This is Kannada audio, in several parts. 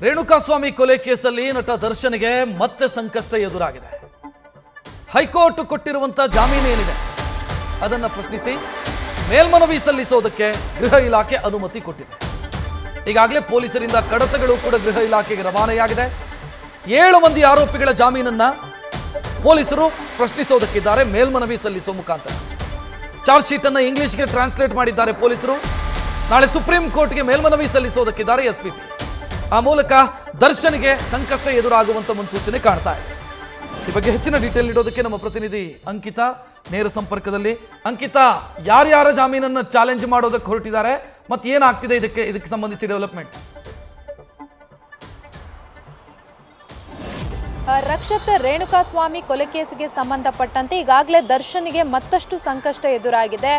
ರೇಣುಕಾಸ್ವಾಮಿ ಕೊಲೆ ಕೇಸಲ್ಲಿ ನಟ ದರ್ಶನ್ಗೆ ಮತ್ತೆ ಸಂಕಷ್ಟ ಎದುರಾಗಿದೆ. ಹೈಕೋರ್ಟ್ ಕೊಟ್ಟಿರುವಂತಹ ಜಾಮೀನು ಏನಿದೆ ಅದನ್ನು ಪ್ರಶ್ನಿಸಿ ಮೇಲ್ಮನವಿ ಸಲ್ಲಿಸೋದಕ್ಕೆ ಗೃಹ ಇಲಾಖೆ ಅನುಮತಿ ಕೊಟ್ಟಿದೆ. ಈಗಾಗಲೇ ಪೊಲೀಸರಿಂದ ಕಡತಗಳು ಕೂಡ ಗೃಹ ಇಲಾಖೆಗೆ ರವಾನೆಯಾಗಿದೆ. 7 ಮಂದಿ ಆರೋಪಿಗಳ ಜಾಮೀನನ್ನ ಪೊಲೀಸರು ಪ್ರಶ್ನಿಸೋದಕ್ಕಿದ್ದಾರೆ ಮೇಲ್ಮನವಿ ಸಲ್ಲಿಸುವ ಮುಖಾಂತರ. ಚಾರ್ಜ್ ಶೀಟ್ ಅನ್ನು ಇಂಗ್ಲಿಷ್ಗೆ ಟ್ರಾನ್ಸ್ಲೇಟ್ ಮಾಡಿದ್ದಾರೆ ಪೊಲೀಸರು. ನಾಳೆ ಸುಪ್ರೀಂ ಕೋರ್ಟ್ಗೆ ಮೇಲ್ಮನವಿ ಸಲ್ಲಿಸೋದಕ್ಕಿದ್ದಾರೆ ಎಸ್ಪಿಪಿ. ಆ ಮೂಲಕ ದರ್ಶನ್ಗೆ ಸಂಕಷ್ಟ ಎದುರಾಗುವಂತ ಮುನ್ಸೂಚನೆ ಕಾಣ್ತಾ ಇದೆ. ಈ ಬಗ್ಗೆ ಹೆಚ್ಚಿನ ಡೀಟೇಲ್ ನೀಡೋದಕ್ಕೆ ನಮ್ಮ ಪ್ರತಿನಿಧಿ ಅಂಕಿತಾ ನೇರ ಸಂಪರ್ಕದಲ್ಲಿ. ಅಂಕಿತಾ, ಯಾರ್ಯಾರ ಜಾಮೀನನ್ನು ಚಾಲೆಂಜ್ ಮಾಡೋದಕ್ಕೆ ಹೊರಟಿದ್ದಾರೆ ಮತ್ತೆ ಏನಾಗ್ತಿದೆ ಇದಕ್ಕೆ ಸಂಬಂಧಿಸಿ ಡೆವಲಪ್ಮೆಂಟ್? ರಕ್ಷತ್, ರೇಣುಕಾಸ್ವಾಮಿ ಕೊಲೆ ಕೇಸಿಗೆ ಸಂಬಂಧಪಟ್ಟಂತೆ ಈಗಾಗಲೇ ದರ್ಶನ್ಗೆ ಮತ್ತಷ್ಟು ಸಂಕಷ್ಟ ಎದುರಾಗಿದೆ.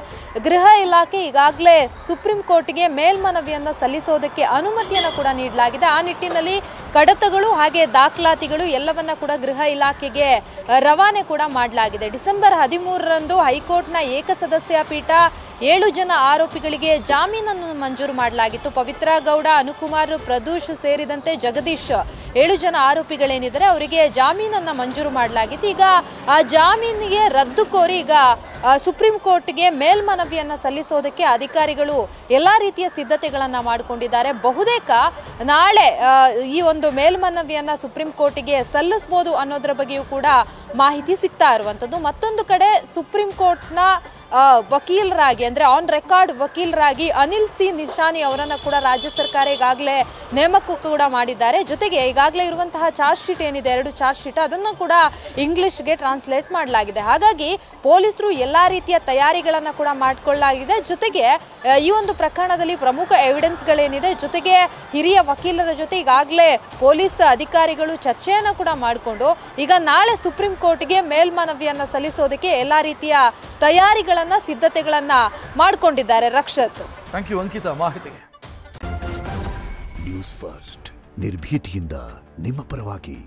ಗೃಹ ಇಲಾಖೆ ಈಗಾಗಲೇ ಸುಪ್ರೀಂ ಕೋರ್ಟ್ಗೆ ಮೇಲ್ಮನವಿಯನ್ನು ಸಲ್ಲಿಸೋದಕ್ಕೆ ಅನುಮತಿಯನ್ನು ಕೂಡ ನೀಡಲಾಗಿದೆ. ಆ ನಿಟ್ಟಿನಲ್ಲಿ ಕಡತಗಳು ಹಾಗೆ ದಾಖಲಾತಿಗಳು ಎಲ್ಲವನ್ನ ಕೂಡ ಗೃಹ ಇಲಾಖೆಗೆ ರವಾನೆ ಕೂಡ ಮಾಡಲಾಗಿದೆ. ಡಿಸೆಂಬರ್ 13ರಂದು ಹೈಕೋರ್ಟ್ನ ಏಕಸದಸ್ಯ ಪೀಠ 7 ಜನ ಆರೋಪಿಗಳಿಗೆ ಜಾಮೀನನ್ನು ಮಂಜೂರು ಮಾಡಲಾಗಿತ್ತು. ಪವಿತ್ರ ಗೌಡ, ಅನುಕುಮಾರ್, ಪ್ರದೂಷ್ ಸೇರಿದಂತೆ ಜಗದೀಶ್ 7 ಜನ ಆರೋಪಿಗಳೇನಿದ್ದಾರೆ ಅವರಿಗೆ ಜಾಮೀನನ್ನ ಮಂಜೂರು ಮಾಡಲಾಗಿತ್ತು. ಈಗ ಆ ಜಾಮೀನಿಗೆ ರದ್ದು ಕೋರಿ ಈಗ ಸುಪ್ರೀಂ ಕೋರ್ಟ್ಗೆ ಮೇಲ್ಮನವಿಯನ್ನ ಸಲ್ಲಿಸೋದಕ್ಕೆ ಅಧಿಕಾರಿಗಳು ಎಲ್ಲಾ ರೀತಿಯ ಸಿದ್ಧತೆಗಳನ್ನ ಮಾಡಿಕೊಂಡಿದ್ದಾರೆ. ಬಹುತೇಕ ನಾಳೆ ಈ ಒಂದು ಮೇಲ್ಮನವಿಯನ್ನ ಸುಪ್ರೀಂ ಕೋರ್ಟ್ಗೆ ಸಲ್ಲಿಸಬಹುದು ಅನ್ನೋದ್ರ ಬಗ್ಗೆಯೂ ಕೂಡ ಮಾಹಿತಿ ಸಿಗ್ತಾ ಇರುವಂತದ್ದು. ಮತ್ತೊಂದು ಕಡೆ ಸುಪ್ರೀಂ ಕೋರ್ಟ್ನ ವಕೀಲರಾಗಿ ಅಂದ್ರೆ ಆನ್ ರೆಕಾರ್ಡ್ ವಕೀಲರಾಗಿ ಅನಿಲ್ ಸಿ ನಿಶಾನಿ ಅವರನ್ನ ಕೂಡ ರಾಜ್ಯ ಸರ್ಕಾರ ಈಗಾಗಲೇ ನೇಮಕ ಕೂಡ ಮಾಡಿದ್ದಾರೆ. ಜೊತೆಗೆ ಈಗಾಗಲೇ ಇರುವಂತಹ ಚಾರ್ಜ್ ಶೀಟ್ ಏನಿದೆ, 2 ಚಾರ್ಜ್ ಶೀಟ್, ಅದನ್ನು ಕೂಡ ಇಂಗ್ಲಿಷ್ಗೆ ಟ್ರಾನ್ಸ್ಲೇಟ್ ಮಾಡಲಾಗಿದೆ. ಹಾಗಾಗಿ ಪೊಲೀಸರು ಎಲ್ಲಾ ರೀತಿಯ ತಯಾರಿಗಳನ್ನ ಕೂಡ ಮಾಡಿಕೊಳ್ಳಲಾಗಿದೆ. ಜೊತೆಗೆ ಈ ಒಂದು ಪ್ರಕರಣದಲ್ಲಿ ಪ್ರಮುಖ ಎವಿಡೆನ್ಸ್ಗಳೇನಿದೆ, ಜೊತೆಗೆ ಹಿರಿಯ ವಕೀಲರ ಜೊತೆ ಈಗಾಗಲೇ ಪೊಲೀಸ್ ಅಧಿಕಾರಿಗಳು ಚರ್ಚೆಯನ್ನ ಕೂಡ ಮಾಡಿಕೊಂಡು ಈಗ ನಾಳೆ ಸುಪ್ರೀಂ ಕೋರ್ಟ್ಗೆ ಮೇಲ್ಮನವಿಯನ್ನ ಸಲ್ಲಿಸೋದಕ್ಕೆ ಎಲ್ಲಾ ರೀತಿಯ ತಯಾರಿಗಳನ್ನ ಸಿದ್ಧತೆಗಳನ್ನ ಮಾಡಿಕೊಂಡಿದ್ದಾರೆ. ರಕ್ಷತ್, ಥ್ಯಾಂಕ್ ಯು ಅಂಕಿತಾ ಮಾಹಿತಿಗೆ. ನ್ಯೂಸ್ ಫಸ್ಟ್ ನಿರ್ಭೀತಿಯಿಂದ ನಿಮ್ಮ ಪರವಾಗಿ.